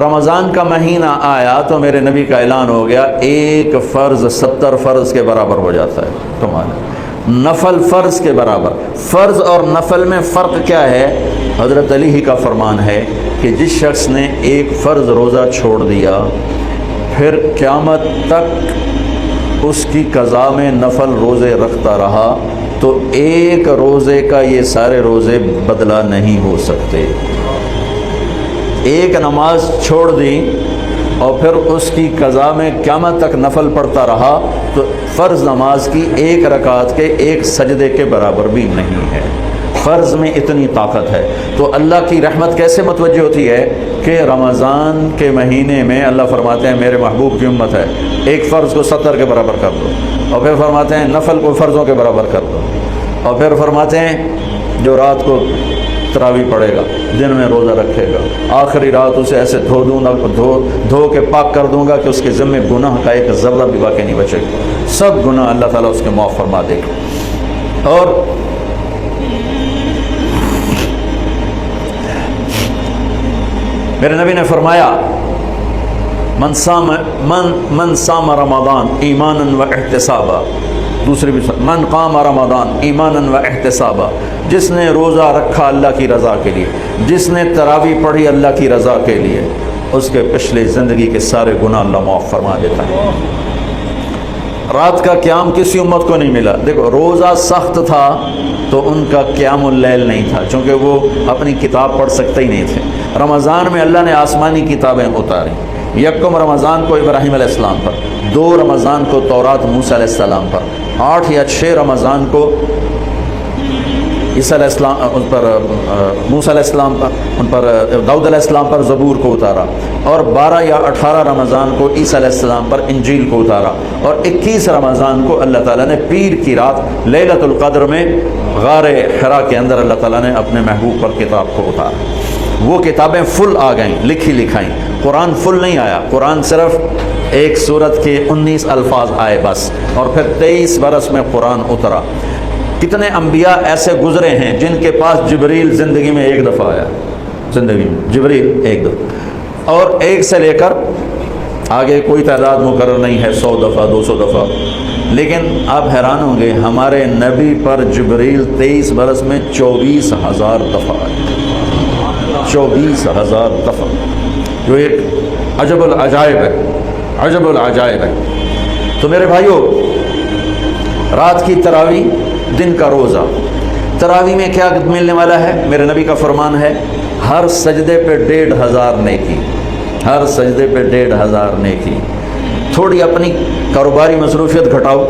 رمضان کا مہینہ آیا تو میرے نبی کا اعلان ہو گیا ایک فرض 70 فرض کے برابر ہو جاتا ہے تمہارا، نفل فرض کے برابر۔ فرض اور نفل میں فرق کیا ہے؟ حضرت علی ہی کا فرمان ہے کہ جس شخص نے ایک فرض روزہ چھوڑ دیا پھر قیامت تک اس کی قضا میں نفل روزے رکھتا رہا تو ایک روزے کا یہ سارے روزے بدلہ نہیں ہو سکتے۔ ایک نماز چھوڑ دی اور پھر اس کی قضا میں قیامت تک نفل پڑھتا رہا تو فرض نماز کی ایک رکعت کے ایک سجدے کے برابر بھی نہیں ہے۔ فرض میں اتنی طاقت ہے۔ تو اللہ کی رحمت کیسے متوجہ ہوتی ہے کہ رمضان کے مہینے میں اللہ فرماتے ہیں میرے محبوب کی امت ہے، ایک فرض کو 70 کے برابر کر دو، اور پھر فرماتے ہیں نفل کو فرضوں کے برابر کر دو، اور پھر فرماتے ہیں جو رات کو تراویح پڑھے گا، دن میں روزہ رکھے گا، آخری رات اسے ایسے دھو کے پاک کر دوں گا کہ اس کے ذمے گناہ کا ایک ذرہ بھی باقی نہیں بچے گا، سب گناہ اللہ تعالیٰ اس کے معاف فرما دے گا۔ اور میرے نبی نے فرمایا من صام رمضان ایمانا و احتسابا، دوسری بھی من قام رمضان ایمانا و احتسابا، جس نے روزہ رکھا اللہ کی رضا کے لیے، جس نے تراویح پڑھی اللہ کی رضا کے لیے، اس کے پچھلے زندگی کے سارے گناہ اللہ معاف فرما دیتا ہے۔ رات کا قیام کسی امت کو نہیں ملا۔ دیکھو روزہ سخت تھا تو ان کا قیام اللیل نہیں تھا، چونکہ وہ اپنی کتاب پڑھ سکتے ہی نہیں تھے۔ رمضان میں اللہ نے آسمانی کتابیں اتاری، یکم رمضان کو ابراہیم علیہ السلام پر، 2 رمضان کو تورات موسیٰ علیہ السلام پر، 8 یا 6 رمضان کو عیسیٰ علیہ السلام ان پر موسیٰ علیہ السلام پر، ان پر داؤد علیہ السلام پر زبور کو اتارا، اور 12 یا 18 رمضان کو عیسیٰ علیہ السلام پر انجیل کو اتارا، اور 21 رمضان کو اللہ تعالیٰ نے پیر کی رات لیلۃ القدر میں غار حرا کے اندر اللہ تعالیٰ نے اپنے محبوب پر کتاب کو اتارا۔ وہ کتابیں فل آ گئیں، لکھی لکھائیں۔ قرآن فل نہیں آیا، قرآن صرف ایک سورت کے 19 الفاظ آئے بس، اور پھر 23 برس میں قرآن اترا۔ کتنے انبیاء ایسے گزرے ہیں جن کے پاس جبریل زندگی میں ایک دفعہ آیا، زندگی میں جبریل ایک دفعہ، اور ایک سے لے کر آگے کوئی تعداد مقرر نہیں ہے، 100 دفعہ 200 دفعہ، لیکن آپ حیران ہوں گے ہمارے نبی پر جبریل 23 برس میں 24,000 دفعہ آئے، 24,000 دفعہ، جو ایک عجب العجائب ہے، عجب العجائب ہے۔ تو میرے بھائیوں، رات کی تراویح، دن کا روزہ، تراویح میں کیا ملنے والا ہے؟ میرے نبی کا فرمان ہے ہر سجدے پہ 1,500 نیکی، ہر سجدے پہ 1,500 نیکی۔ تھوڑی اپنی کاروباری مصروفیت گھٹاؤ،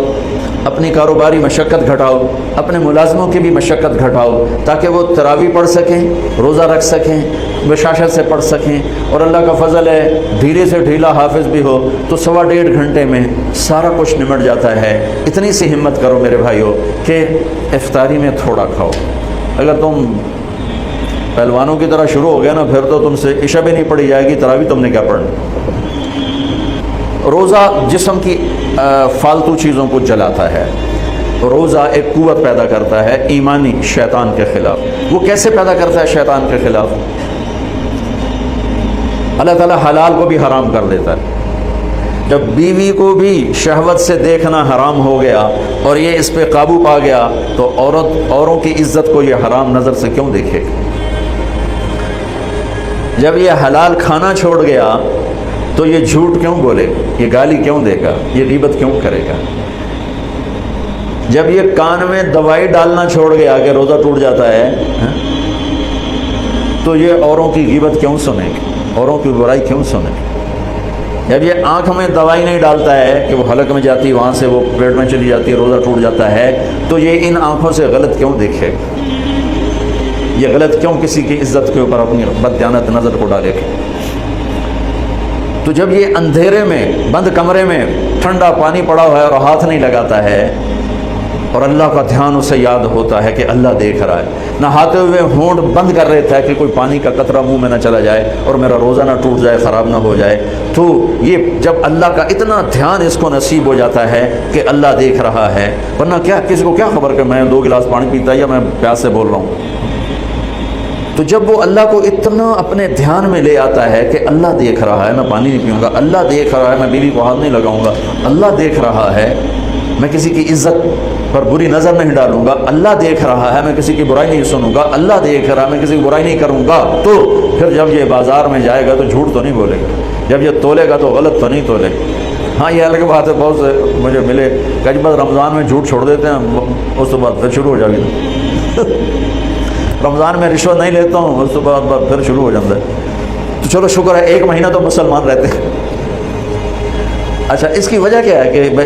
اپنی کاروباری مشقت گھٹاؤ، اپنے ملازموں کی بھی مشقت گھٹاؤ، تاکہ وہ تراویح پڑھ سکیں، روزہ رکھ سکیں، بشاشت سے پڑھ سکیں، اور اللہ کا فضل ہے دھیرے سے ڈھیلا حافظ بھی ہو تو 1.5 گھنٹے میں سارا کچھ نمٹ جاتا ہے۔ اتنی سی ہمت کرو میرے بھائیوں کہ افطاری میں تھوڑا کھاؤ۔ اگر تم پہلوانوں کی طرح شروع ہو گیا نا، پھر تو تم سے عشاء بھی نہیں پڑھی جائے گی، تراویح تم نے کیا پڑھنا۔ روزہ جسم کی فالتو چیزوں کو جلاتا ہے، روزہ ایک قوت پیدا کرتا ہے ایمانی شیطان کے خلاف۔ وہ کیسے پیدا کرتا ہے شیطان کے خلاف؟ اللہ تعالیٰ حلال کو بھی حرام کر دیتا ہے۔ جب بیوی کو بھی شہوت سے دیکھنا حرام ہو گیا اور یہ اس پہ قابو پا گیا تو عورت اوروں کی عزت کو یہ حرام نظر سے کیوں دیکھے گا؟ جب یہ حلال کھانا چھوڑ گیا تو یہ جھوٹ کیوں بولے گا، یہ گالی کیوں دے گا، یہ غیبت کیوں کرے گا؟ جب یہ کان میں دوائی ڈالنا چھوڑ گیا کہ روزہ ٹوٹ جاتا ہے تو یہ اوروں کی غیبت کیوں سنے گا، اوروں کی برائی کیوں سنے گا؟ جب یہ آنکھ میں دوائی نہیں ڈالتا ہے کہ وہ حلق میں جاتی ہے، وہاں سے وہ پیٹ میں چلی جاتی ہے، روزہ ٹوٹ جاتا ہے، تو یہ ان آنکھوں سے غلط کیوں دیکھے گا؟ یہ غلط کیوں کسی کی عزت کے اوپر اپنی بددیانت نظر کو ڈالے گا؟ تو جب یہ اندھیرے میں بند کمرے میں ٹھنڈا پانی پڑا ہوا ہے اور ہاتھ نہیں لگاتا ہے اور اللہ کا دھیان اسے یاد ہوتا ہے کہ اللہ دیکھ رہا ہے، نہاتے ہوئے ہونٹ بند کر رہتا ہے کہ کوئی پانی کا قطرہ منہ میں نہ چلا جائے اور میرا روزہ نہ ٹوٹ جائے، خراب نہ ہو جائے، تو یہ جب اللہ کا اتنا دھیان اس کو نصیب ہو جاتا ہے کہ اللہ دیکھ رہا ہے، ورنہ کیا کسی کو کیا خبر کہ میں 2 گلاس پانی پیتا یا میں پیاس سے بول رہا ہوں۔ تو جب وہ اللہ کو اتنا اپنے دھیان میں لے آتا ہے کہ اللہ دیکھ رہا ہے، میں پانی نہیں پیوں گا، اللہ دیکھ رہا ہے میں بیوی کو ہاتھ نہیں لگاؤں گا، اللہ دیکھ رہا ہے میں کسی کی عزت پر بری نظر نہیں ڈالوں گا، اللہ دیکھ رہا ہے میں کسی کی برائی نہیں سنوں گا، اللہ دیکھ رہا ہے میں کسی کی برائی نہیں کروں گا، تو پھر جب یہ بازار میں جائے گا تو جھوٹ تو نہیں بولے گا، جب یہ تولے گا تو غلط تو نہیں تولے گا۔ ہاں یہ الگ بات ہے، بہت سے مجھے ملے کہ جب بس رمضان میں جھوٹ چھوڑ دیتے ہیں، اس کے بعد پھر شروع ہو جائے گی۔ رمضان میں رشوت نہیں لیتا ہوں، اس کے بعد پھر شروع ہو جاتا ہے۔ تو چلو شکر ہے 1 مہینہ تو مسلمان رہتے ہیں۔ اچھا اس کی وجہ کیا ہے کہ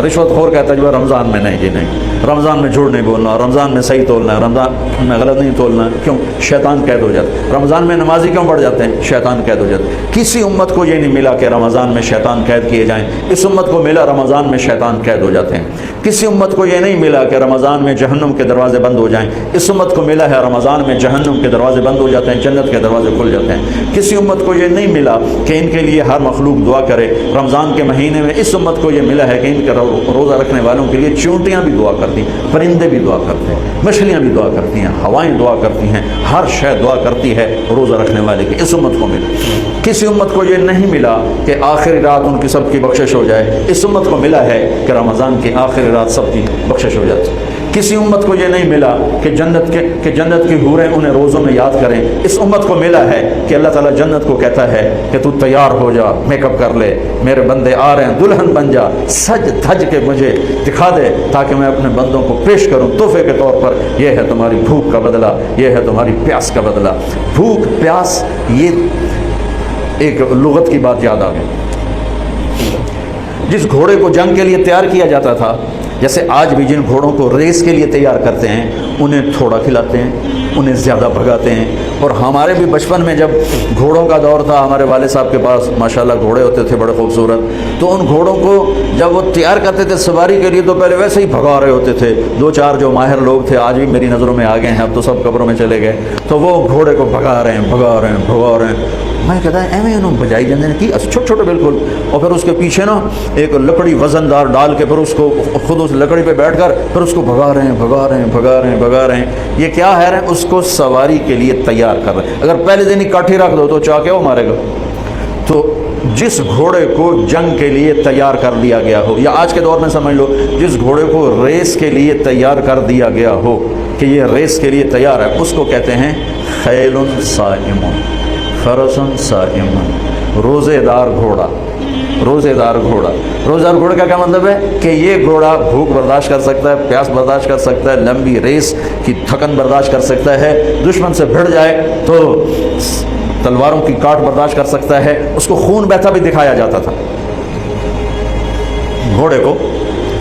رشوت خور کہتا ہے جو رمضان میں نہیں جی نہیں، رمضان میں جھوٹ نہیں بولنا، رمضان میں صحیح تولنا ہے، رمضان میں غلط نہیں تولنا ہے۔ کیوں؟ شیطان قید ہو جاتا ہے۔ رمضان میں نمازی کیوں بڑھ جاتے ہیں؟ شیطان قید ہو جاتا ہے۔ کسی امت کو یہ نہیں ملا کہ رمضان میں شیطان قید کیے جائیں، اس امت کو ملا رمضان میں شیطان قید ہو جاتے ہیں۔ کسی امت کو یہ نہیں ملا کہ رمضان میں جہنم کے دروازے بند ہو جائیں، اس امت کو ملا ہے رمضان میں جہنم کے دروازے بند ہو جاتے ہیں، جنت کے دروازے کھل جاتے ہیں۔ کسی امت کو یہ نہیں ملا کہ ان کے لیے ہر مخلوق دعا کرے، رمضان کے مہینے میں اس امت کو یہ ملا ہے کہ ان کے روزہ رکھنے والوں کے لیے چونٹیاں بھی دعا کرتی ہیں، پرندے بھی دعا کرتے ہیں، مچھلیاں بھی دعا کرتی ہیں، ہوائیں دعا کرتی ہیں، ہر شے دعا کرتی ہے روزہ رکھنے والے کی، اس امت کو ملا۔ کسی امت کو یہ نہیں ملا کہ آخری رات ان کی سب کی بخشش ہو جائے، اس امت کو ملا ہے کہ رمضان کی آخری رات سب کی بخشش ہو جاتی۔ کسی امت کو یہ نہیں ملا کہ جنت کی حوریں انہیں روزوں میں یاد کریں، اس امت کو ملا ہے کہ اللہ تعالیٰ جنت کو کہتا ہے کہ تو تیار ہو جا، میک اپ کر لے، میرے بندے آ رہے ہیں، دلہن بن جا، سج دھج کے مجھے دکھا دے تاکہ میں اپنے بندوں کو پیش کروں تحفے کے طور پر۔ یہ ہے تمہاری بھوک کا بدلہ، یہ ہے تمہاری پیاس کا بدلہ۔ بھوک پیاس، یہ ایک لغت کی بات یاد آ گئی۔ جس گھوڑے کو جنگ کے لیے تیار کیا جاتا تھا، جیسے آج بھی جن گھوڑوں کو ریس کے لیے تیار کرتے ہیں، انہیں تھوڑا کھلاتے ہیں، انہیں زیادہ بھگاتے ہیں۔ اور ہمارے بھی بچپن میں جب گھوڑوں کا دور تھا، ہمارے والد صاحب کے پاس ماشاءاللہ گھوڑے ہوتے تھے بڑے خوبصورت، تو ان گھوڑوں کو جب وہ تیار کرتے تھے سواری کے لیے تو پہلے ویسے ہی بھگا رہے ہوتے تھے۔ 2-4 جو ماہر لوگ تھے آج بھی میری نظروں میں آ گئے ہیں، اب تو سب قبروں میں چلے گئے، تو وہ گھوڑے کو بھگا رہے ہیں۔ میں کہتا ہے ایویں انہوں بجائی جاندے ہیں کہ چھوٹے چھوٹے بالکل، اور پھر اس کے پیچھے نا ایک لکڑی وزن دار ڈال کے پھر اس کو خود اس لکڑی پہ بیٹھ کر پھر اس کو بھگا رہے ہیں۔ یہ کیا ہے؟ اس کو سواری کے لیے تیار کر رہے ہیں۔ اگر پہلے دن ہی کاٹھی رکھ دو تو چاہ کے وہ مارے گا۔ تو جس گھوڑے کو جنگ کے لیے تیار کر دیا گیا ہو، یا آج کے دور میں سمجھ لو جس گھوڑے کو ریس کے لیے تیار کر دیا گیا ہو کہ یہ ریس کے لیے تیار ہے، اس کو کہتے ہیں خیل صائم، فرس صائم، روزے دار گھوڑا۔ روزے دار گھوڑا کا کیا مطلب ہے؟ کہ یہ گھوڑا بھوک برداشت کر سکتا ہے، پیاس برداشت کر سکتا ہے، لمبی ریس کی تھکن برداشت کر سکتا ہے، دشمن سے بھڑ جائے تو تلواروں کی کاٹ برداشت کر سکتا ہے۔ اس کو خون بہتا بھی دکھایا جاتا تھا، گھوڑے کو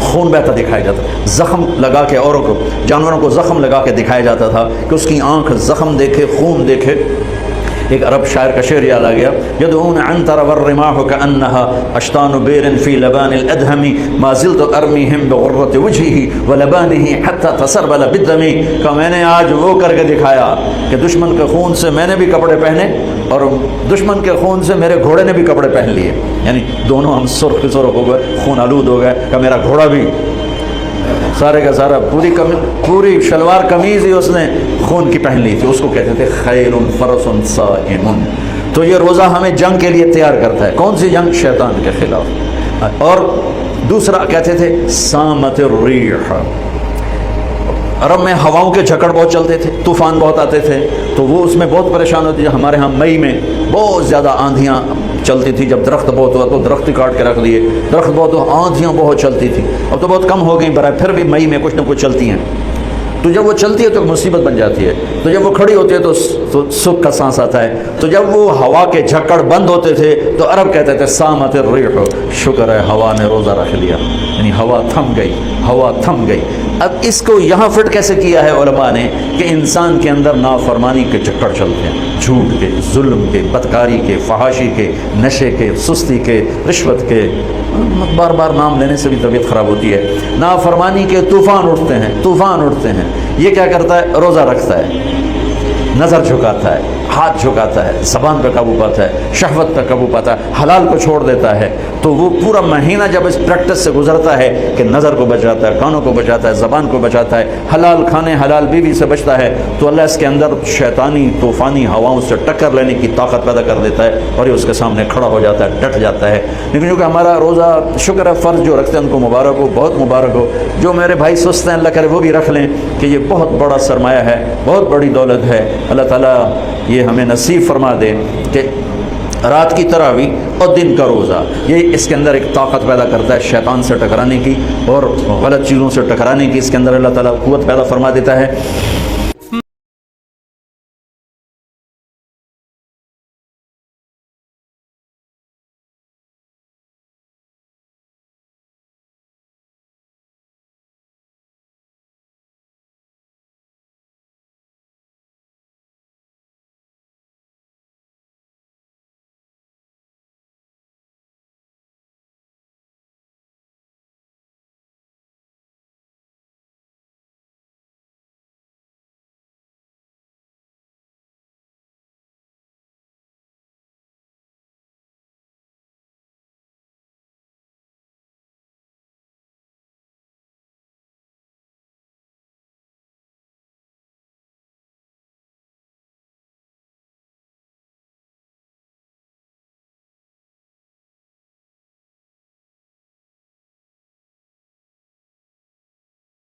خون بہتا دکھایا جاتا تھا، زخم لگا کے اوروں کو، جانوروں کو زخم لگا کے دکھایا جاتا تھا کہ اس کی آنکھ زخم دیکھے، خون دیکھے۔ ایک عرب شاعر کا شعر یاد آ گیا، یدعون عنتر والرماح كأنها اشطان بیر في لبان الادهم ما زلت ارمیهم بغرة وجهه ولبانه حتى تسربل بالدم۔ کہ میں نے آج وہ کر کے دکھایا کہ دشمن کے خون سے میں نے بھی کپڑے پہنے اور دشمن کے خون سے میرے گھوڑے نے بھی کپڑے پہن لیے، یعنی دونوں ہم سرخ ہو گئے، خون آلود ہو گئے کہ میرا گھوڑا بھی سارے کا سارا پوری شلوار قمیض ہی اس نے خون کی پہن لی تھی۔ اس کو کہتے تھے خیل فرس صائم۔ تو یہ روزہ ہمیں جنگ کے لیے تیار کرتا ہے۔ کون سی جنگ؟ شیطان کے خلاف۔ اور دوسرا کہتے تھے سامت الریح، عرب میں ہواؤں کے جھکڑ بہت چلتے تھے، طوفان بہت آتے تھے، تو وہ اس میں بہت پریشان ہوتی تھی۔ ہمارے ہاں مئی میں بہت زیادہ آندھیاں چلتی تھی، جب درخت بہت ہوا تو درخت کاٹ کے رکھ دیے، درخت بہت ہوا، آندھیاں بہت چلتی تھی، اب تو بہت کم ہو گئی برائے، پھر بھی مئی میں کچھ نہ کچھ چلتی ہیں۔ تو جب وہ چلتی ہے تو مصیبت بن جاتی ہے، تو جب وہ کھڑی ہوتی ہے تو سکھ کا سانس آتا ہے۔ تو جب وہ ہوا کے جھکڑ بند ہوتے تھے تو عرب کہتے تھے سامت الریح، شکر ہے ہوا نے روزہ رکھ لیا، یعنی ہوا تھم گئی۔ اب اس کو یہاں فٹ کیسے کیا ہے علماء نے کہ انسان کے اندر نافرمانی کے چکر چلتے ہیں، جھوٹ کے، ظلم کے، بدکاری کے، فحاشی کے، نشے کے، سستی کے، رشوت کے، بار بار نام لینے سے بھی طبیعت خراب ہوتی ہے۔ نافرمانی کے طوفان اٹھتے ہیں۔ یہ کیا کرتا ہے؟ روزہ رکھتا ہے، نظر جھکاتا ہے، ہاتھ جھکاتا ہے، زبان پہ قابو پاتا ہے، شہوت پہ قابو پاتا ہے، حلال کو چھوڑ دیتا ہے، تو وہ پورا مہینہ جب اس پریکٹس سے گزرتا ہے کہ نظر کو بچاتا ہے، کانوں کو بچاتا ہے، زبان کو بچاتا ہے، حلال کھانے حلال بیوی سے بچتا ہے، تو اللہ اس کے اندر شیطانی طوفانی ہواؤں سے ٹکر لینے کی طاقت پیدا کر دیتا ہے اور یہ اس کے سامنے کھڑا ہو جاتا ہے، ڈٹ جاتا ہے۔ لیکن جو کہ ہمارا روزہ شکر ہے، فرض جو رکھتے ہیں ان کو مبارک ہو، بہت مبارک ہو۔ جو میرے بھائی سست ہیں اللہ کرے وہ بھی رکھ لیں کہ یہ بہت بڑا سرمایہ ہے، بہت بڑی دولت ہے۔ اللہ تعالیٰ یہ ہمیں نصیب فرما دے کہ رات کی تراویح اور دن کا روزہ، یہ اس کے اندر ایک طاقت پیدا کرتا ہے شیطان سے ٹکرانے کی اور غلط چیزوں سے ٹکرانے کی، اس کے اندر اللہ تعالیٰ قوت پیدا فرما دیتا ہے۔